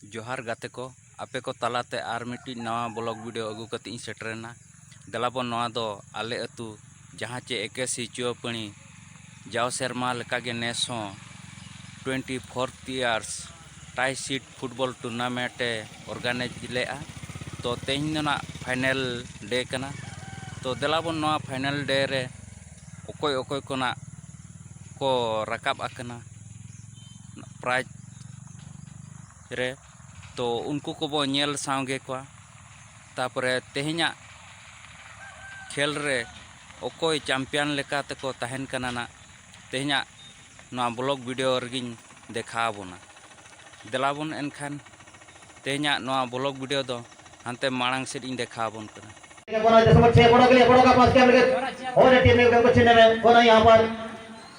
जोहार गाते को आपे को तलाते आर मिट्टी नवा ब्लॉग वीडियो अगू कती सेटरेना दलाबन नवा दो आले अतु जहाँ चे 81 चुआपणी जाव सेरमा लेका गे नेस हो 24th ईयर्स टाई सीट फुटबॉल टूर्नामेंट ऑर्गेनाइज लेआ तो तेहन ना फाइनल डे कना तो दलाबन नवा फाइनल डे रे ओकोय ओकोय कोना को रकाब आकना प्राइज रे तो उनको को बो नेल सावगे को तापरे तेहना खेल रे ओकोय चैंपियन लेका तको तहन कना ना तेहना ना ब्लॉग वीडियो रगिन देखाबोना दलाबन एनखान तेहना ना ब्लॉग वीडियो दो हानते मांग से इन देखाबोन कना कोना जैसे बच्चे बड़ों के लिए बड़ों का पास क्या मिले और टीम में कुछ नहीं कोना यहाँ पर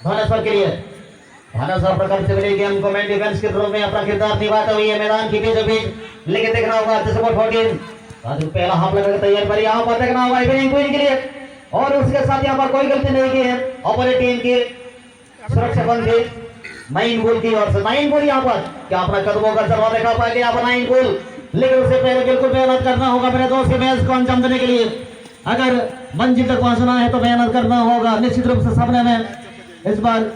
भानेश्वर के लिए भानेश्वर प्रकार से मिले गेम को मेन डिफेंस के रूप में अपना किरदार निभाते हुए मैदान की बीचों बीच लेके देखना होगा जैसे वो 14 आज पहला हाफ लगा तैयार पर यहाँ पर देखना होगा इवनिंग क्वीन के लिए और उसके साथ यहाँ पर कोई गलती नहीं की है ऑपोजिट टीम की सुरक्षा बंदी 9 गोल की और 9 गोल यहाँ पर क्या अपना कदमों का जलवा दिखा पाएंगे यहाँ पर 9 गोल लेकिन उससे पहले बिल्कुल मेहनत करना होगा मेरे दोस्त के मैच को अंजाम देने के लिए अगर मंजिल तक पहुंचना है तो मेहनत करना होगा निश्चित रूप से सामने में इस बार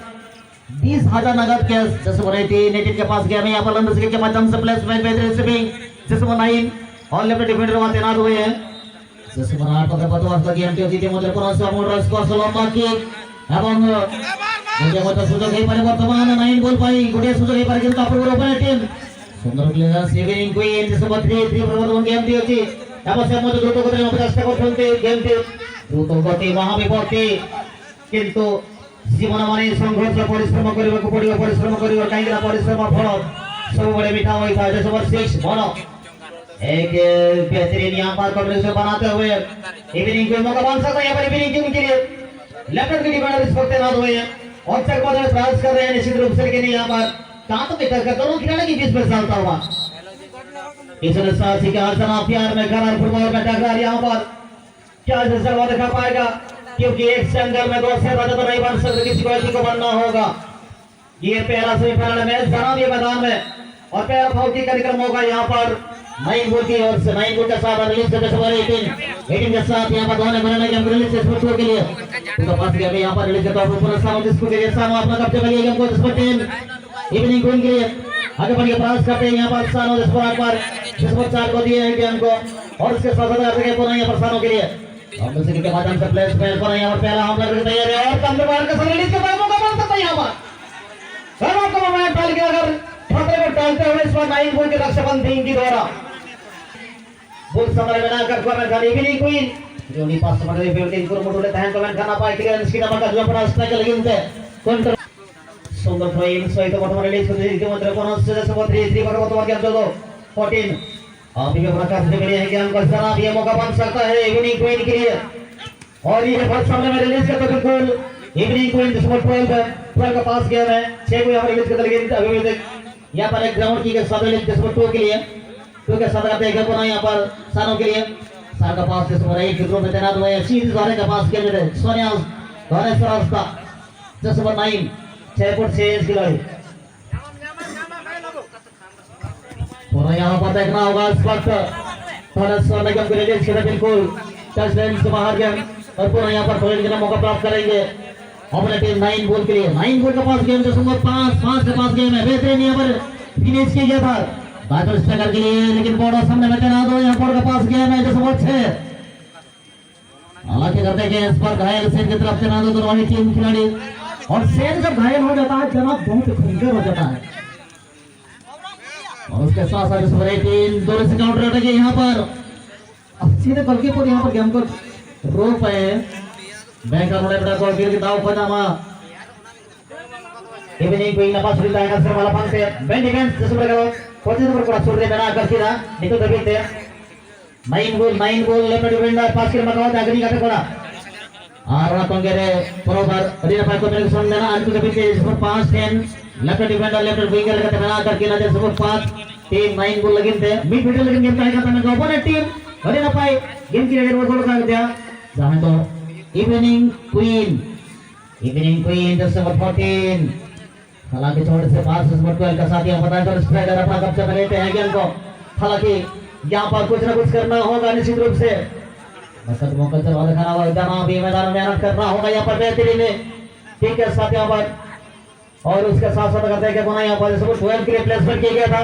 20,000 नगद कैश जैसे 18 के पास गया मैं यहाँ पर लंबे के माध्यम से प्लेसमेंट में रिसीविंग जैसे 9 और लेफ्ट डिफेंडर वहां तैनात हुए हैं जैसे 8 पर बतवास लगी एमटी जीते मुझे पुनः से मोड़ स्कोर सलोमा की एवं मुझे मत सुजोग हे परिवर्तमान 9 गोल पाई गुडे सुजोग हे पर কিন্তু অপূর্ব ওপেন টিম সুন্দর প্লেয়ার সেভিং কুইন যে সব 3 প্রবর্তন গেম দিয়েছি এবং সে মধ্যে দ্রুত গতিতে চেষ্টা করতে গেমটি দ্রুত গতি মহাবিপত্তি কিন্তু জীবন মানে সংঘর্ষ পরিশ্রম କରିବାକୁ ପଡିବ ପରିଶ୍ରମ କରିବ କାହିଁକି ନା ପରିଶ୍ରମ ଫଳ ସବୁବେଳେ ମିଠା ହୋଇଥାଏ जैसे नंबर 6 बोलो एक बेहतरीन यहाँ पर कॉम्बिनेशन बनाते हुए इवनिंग को मौका बन सकता है यहाँ पर इवनिंग टीम के लिए लेफ्ट की डिफेंडर इस वक्त तैनात हुए हैं और चेक बदलने प्रयास कर रहे हैं निश्चित रूप से लेकिन यहाँ पर कहां तो बेहतर कर दोनों खिलाड़ी के बीच में चलता हुआ इसने साथी के अर्चना प्यार में करार फुटबॉल में टकरार यहाँ पर क्या जलवा दिखा पाएगा क्योंकि एक सिंगल में 2 से ज्यादा तो नहीं बन सकते किसी को को बनना होगा ये पहला सेमीफाइनल मैच बना दिया मैदान में और पहला फाउल की कार्यक्रम होगा यहाँ पर 9 गोल की और 9 गोल के साथ रिलीज करते समय 18 के साथ यहाँ पर दोनों मिलने के रिलीज से स्पोर्ट के लिए उनका पास गया यहाँ पर रिलीज करता है पूरा सामने जिसको के सामने अपना कब्जे में लिया गेम को जिसको टीम इवनिंग गोल के लिए आगे बढ़ के प्रयास करते हैं यहाँ पर सानो जिसको एक बार जिसको 4 को दिए हैं गेम को और उसके साथ साथ आगे पुनः यहाँ पर सानो के लिए और दूसरे के माध्यम से प्लेस पे पर यहाँ पर पहला हमला करके तैयार है और कम बार का रिलीज के बाद मौका बन सकता है यहाँ पर सर आपको मोमेंट डाल के अगर खतरे को डालते हुए इस बार 9 गोल के रक्षाबंधन टीम की द्वारा बोल समय बनाकर कमेंट कर इवनिंग क्वीन जो नहीं पास समझ रही फील्डिंग को मोड़ लेते हैं कमेंट करना पाए क्लियर इसकी नंबर का जो अपना स्ट्राइक लगी उनसे काउंटर सुंदर थ्रोइंग सहित वर्तमान रिलीज को देखते हैं मतलब कौन से जैसे 3 पर वर्तमान गेम चलो 14 अभी भी प्रकाश से मिले हैं कि हमको जरा भी मौका बन सकता है इवनिंग क्वीन के लिए और ये फर्स्ट सामने में रिलीज करते बिल्कुल इवनिंग क्वीन जिसमें 12 का पास गेम है 6 को यहाँ पर रिलीज करते लेकिन अभी भी यहाँ पर एक ग्राउंड की साथ रिलीज जिसमें 2 के लिए 2 के साथ करते हैं पुनः यहाँ पर सानों के लिए सार का पास जिसमें 1 के में तैनात हुए हैं सीधे द्वारे का पास खेल रहे सोनिया द्वारे रास्ता जिसमें 9 6 फुट 6 इंच खिलाड़ी और यहाँ पर देखना होगा इस वक्त थोड़ा सोने के हमको रिलीज करें बिल्कुल टच लाइन से बाहर गए और पुनः यहाँ पर थोड़े के मौका प्राप्त करेंगे अपने टीम 9 गोल के लिए 9 गोल का पास गेम जो संभव 5 के पास गेम है बेहतरीन यहाँ पर फिनिश किया था बैटर स्ट्राइकर के लिए लेकिन बॉर्डर सामने में तैनात हो यहाँ पर का पास गेम है जो संभव 6 हालांकि करते हैं इस पर घायल सेन की तरफ तैनात हो दोनों टीम खिलाड़ी और सेन जब घायल हो जाता है जनाब बहुत खुलकर हो जाता है और उसके साथ साथ इस पर 18 दोनों से काउंटर अटैक यहाँ पर अब सीधे गोलकीपर यहाँ पर गेम को रोक पाए बैंक का बड़ा बड़ा गोल के दाव पजामा इवनिंग कोई नपास सुविधा है कसर वाला पंच है बैंड इवेंट जैसे करो कोचिंग पर पूरा छोड़ दे बना कर सीधा निकल दबीते 9 गोल लेफ्ट डिफेंडर पास के मकावा अग्नि का टकोरा आरा पंगेरे बरोबर अरीना पाई को मेरे सामने ना अंत के बीच इस पर 5-10 लेफ्ट डिफेंडर लेफ्ट विंगर का बना करके ना जैसे 5 टीम 9 गोल लगिन थे मिड फील्डर लेकिन गेम का तने ओपोनेंट टीम अरीना पाई गेम की रेड गोल कर दिया जहां तो इवनिंग क्वीन जैसे 14 हालांकि छोटे से पास नंबर 12 का साथ यहाँ बताया तो स्ट्राइकर अपना कब्जा कर लेते हैं गेंद को। हालांकि यहाँ पर कुछ ना कुछ करना होगा निश्चित रूप से। कदमों का चलवा दिखाना होगा, इतना भी मैदान में मेहनत करना होगा यहाँ पर बेहतरीन है। ठीक है साथ यहाँ पर और उसके साथ साथ करते हैं कि यहाँ पर 12 के लिए प्लेसमेंट किया गया था,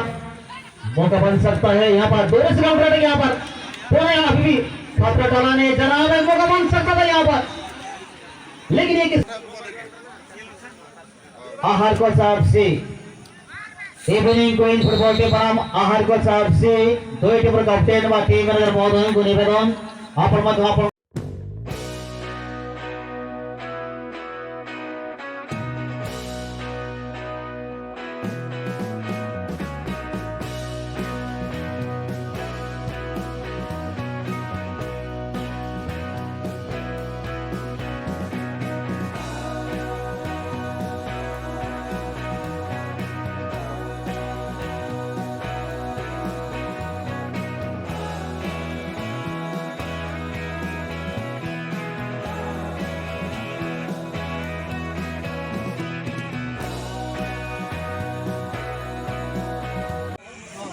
मौका बन सकता है यहाँ पर। दोनों से काउंटर है यहाँ पर पुणे अभी भी खतरा टलाने जनाब है, मौका बन सकता था यहाँ पर, लेकिन ये किस आहार को साहब से इवनिंग क्वीन फुटबॉल टीम बनाम आहार को साहब से दो टीम पर कैप्टन व टीम मैनेजर महोदय को निवेदन आप मत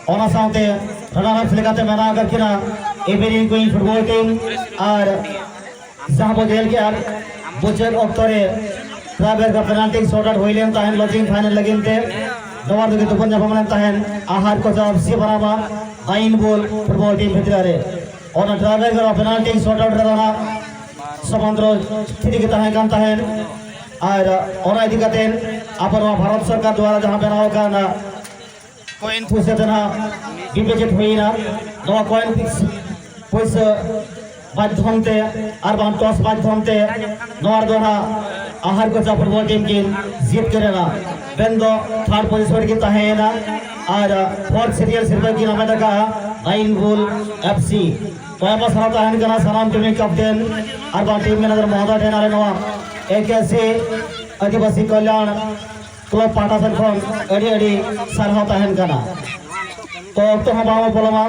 और साथ रनर लेकर मैदान करके ना इवनिंग क्वीन फुटबॉल टीम और जहां जेल के बुचर अक्तरे ट्राइबल का पेनाल्टी शॉट आउट होइलेन ताहेन लॉजिंग फाइनल लगिन ते दवार दुगे तुपन जपमन ताहेन आहार को जब सी बराबा आइन बॉल फुटबॉल टीम भितरे और ट्राइबल का पेनाल्टी शॉट आउट रहा समुद्र स्थिति के ताहेन कान ताहेन और इदी कतेन अपन भारत सरकार द्वारा जहां बनाव का ना कोइन पुसे तना विवेचित होइना नवा कोइन पुसे माध्यमते और बान टॉस माध्यमते नवार दोना आहार को फुटबॉल टीम की जीत करेना बेंदो थर्ड पोजीशन की तहेना और फोर्थ सीरियल सिल्वर की नाम का नाइन बुल एफसी तो यहाँ पर सारा तहन करना सलाम टीम कैप्टन और बान टीम मैनेजर महोदय टेनारे नवा एक ऐसे आदिवासी कल्याण क्लब पाटासन खन अड़ी अड़ी सारहाव तहन करना तो तो हम बाबा बोलमा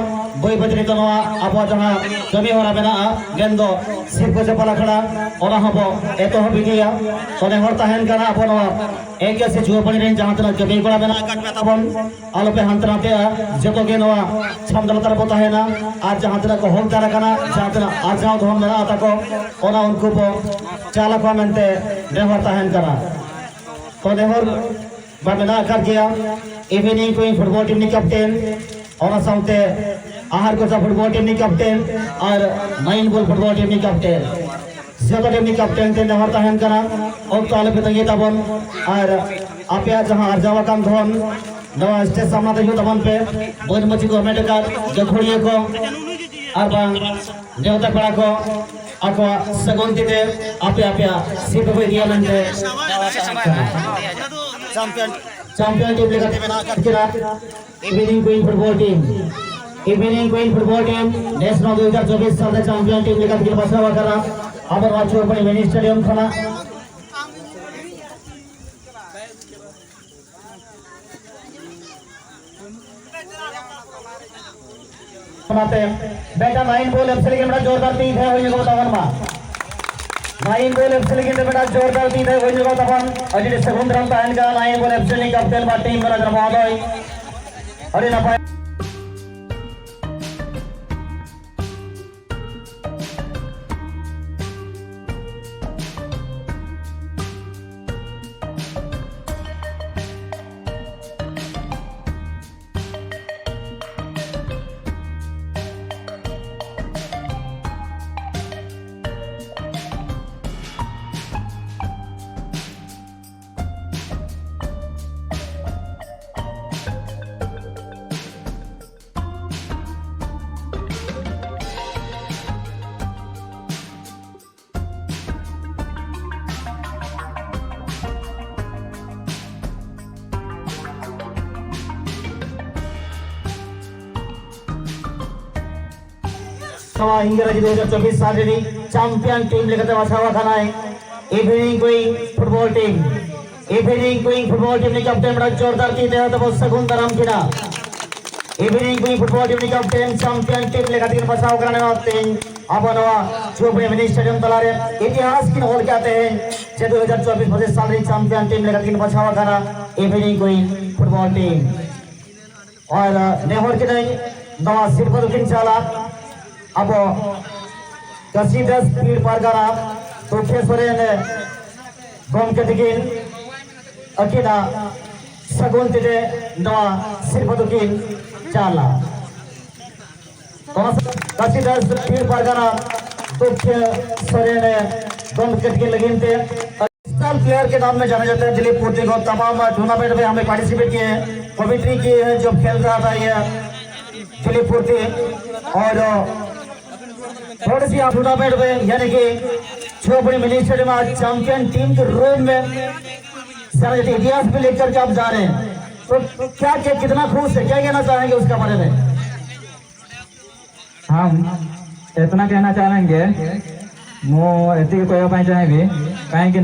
बई बजरी तो नवा अब जहां कमी होना बना गेंदो सिर को चपला खड़ा और हबो एतो हबी गया तो ने हर तहन करना अब नवा एक ऐसे जुआ पड़ी रेंज जहां तना कमी कोड़ा बना काट पे तबन आलो पे हंतराते जतो के नवा छमदल तरफ तहना आज जहां तना को होम तारा करना जहां तना आज जाओ धोम बना आता को ओना उनको को चाला को मनते नेहर तहन करना तो नेहर बना कर गया इवनिंग क्वीन फुटबॉल टीम नि कैप्टन और साथ आहार को फुटबॉल टीम नि कैप्टन और नाइन बॉल फुटबॉल टीम नि कैप्टन जतो टीम नि कैप्टन ते नेहर तहन करना और ताले पे तंगे तबन और आपया जहां अर्जावा काम धन नवा स्टेज सामना ते तबन पे बोन मची को मेटकार जखोड़िए को और बांग देवता पड़ा को ako sagonti te apya sipa पे दिया मंजे चैंपियन टीम लेकर ते बना कर किरा evening queen football team national 2024 साल चैंपियन टीम लेकर के बसा हुआ करा अब वाचो पर मिनी स्टेडियम खाना बेटा नाइन बॉल एफ से बड़ा जोरदार तीन है वही को तवन मा नाइन बॉल एफ से बेटा जोरदार तीन है वही को तवन अजी सेकंड राउंड टाइम का नाइन बॉल एफ से कैप्टन बा टीम मैनेजर महोदय अरे ना सवा इंग्रजी 2024 साल री चैंपियन टीम लेकर बसा हुआ खाना है इवनिंग क्वीन फुटबॉल टीम ने कैप्टन बड़ा जोरदार तीन है तो बहुत सगुन तरम किना इवनिंग क्वीन फुटबॉल टीम ने कैप्टन चैंपियन टीम लेकर बसा हुआ करने वाले अब नवा चोपड़ी मिनी स्टेडियम तलारे इतिहास की होल कहते हैं जे 2024 25 साल री चैंपियन टीम लेकर तीन बचावा करा इवनिंग कोई फुटबॉल टीम और नेहर के नहीं नवा सिरफर किन चाला अब कसीदस स्पीड पार करा तो खेसरे ने गम के दिगिन अकिना सगुन तिदे नवा सिरफर किन चाला कसीदस स्पीड पार करा तो खेसरे ने गम के दिगिन लगिन थे स्टार प्लेयर के नाम में जाना जाता है दिलीप पूर्ति को तमाम टूर्नामेंट में हमें पार्टिसिपेट किए हैं कमेंट्री की है जो खेल रहा था ये दिलीप पूर्ति और थोड़ी सी टूर्नामेंट में यानी कि चोपड़ी मिनी स्टेडियम में चैंपियन टीम के रूप में सर इतिहास भी लेकर के आप जा रहे हैं तो क्या कितना खुश है क्या कहना चाहेंगे उसके बारे में। हम इतना कहना चाहेंगे मुझे कहवाई चाहिए कहीं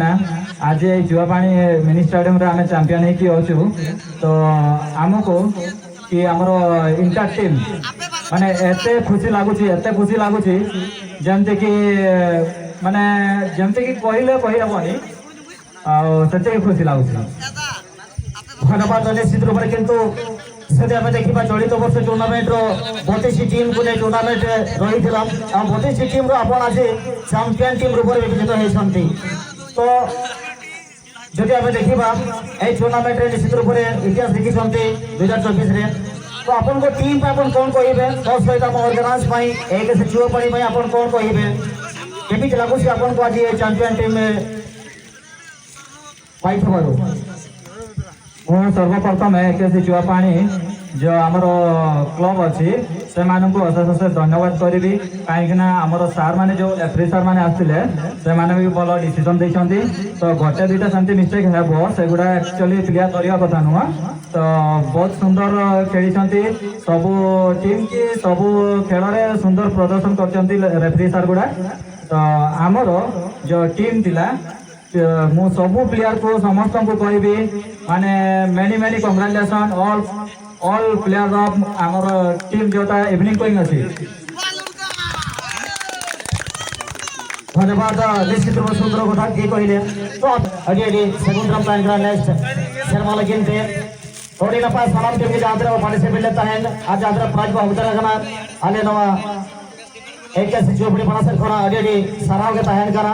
आज जुआपाणी मिनी स्टेडियम रे आम चैंपियन हो तो आमको कि आमर इंटर टीम माने एते खुशी लगुच जमती कि माने जमती कि कहले कही हेनी आते खुशी लगुच धन्यवाद निश्चित रूप से किंतु से आम देखा चलित वर्ष टूर्नामेंट 32 टीम को नहीं टूर्नामेंट रही 32 टीम आप आज चैंपियन टीम रूप में विकसित होती तो जदि आम देखा ये टूर्नामेंट निश्चित रूप से इतिहास लिखी 2024 तो आपन को टीम पे आपन कौन कहिबे तो सहित हम ऑर्गेनाइज एक से चुआपाणी आपन कौन कहिबे केमी लागुच आपन को आज ये चैंपियन टीम में पाई थबारो सर्वप्रथम एक जुआपाणी जो आमर क्लब अच्छी से अशेष अशेष धन्यवाद करी कहीं आमर सार मैंने जो रेफरी सार मैंने आसते से भी भल डिसीजन देते तो गोटे दुईटा सेमती मिस्टेक हे से गुड़ा एक्चुअली क्लियर करने कथा नुह तो बहुत सुंदर खेली सबू टीम की सबू खेल में सुंदर प्रदर्शन कर रेफरी सार गुड़ा तो आमर जो टीम थिला मु सबू प्लेयर को समस्त को कहि माने many many congratulation all player of आमर टीम जोटा इवनिंग कोइंग अछि धन्यवाद निश्चित रूप सुंदर कथा की कहले तो अगे समुद्रम प्लान नेक्स्ट शर्मा लगिन थे थोड़ी ना पास सलाम टीम के जादरा पार्टिसिपेट लेता है आज जादरा प्राइज को उतरा करना आले नवा एक ऐसे चोपड़ी बना सर खोना अगे सराव के तहन करा